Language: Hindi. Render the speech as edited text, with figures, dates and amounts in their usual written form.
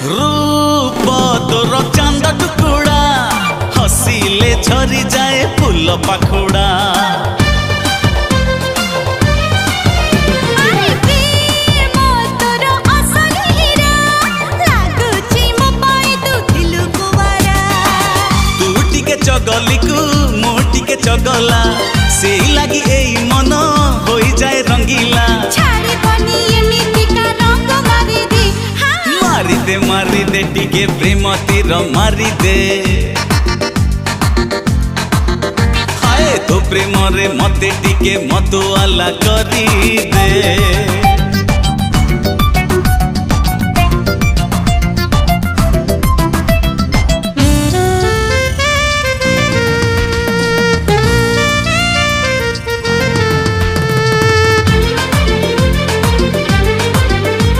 रूप तोर चांद टुकुड़ा हसिले झरी जाए फूल पाखुड़ा। चगली को मोटी के चगला से लगी ए मन हो जाए रंगीला। मारी दे टिके प्रेम तीर मारी दे। हाय तो प्रेम रे मते टिके मतवाला करी दे।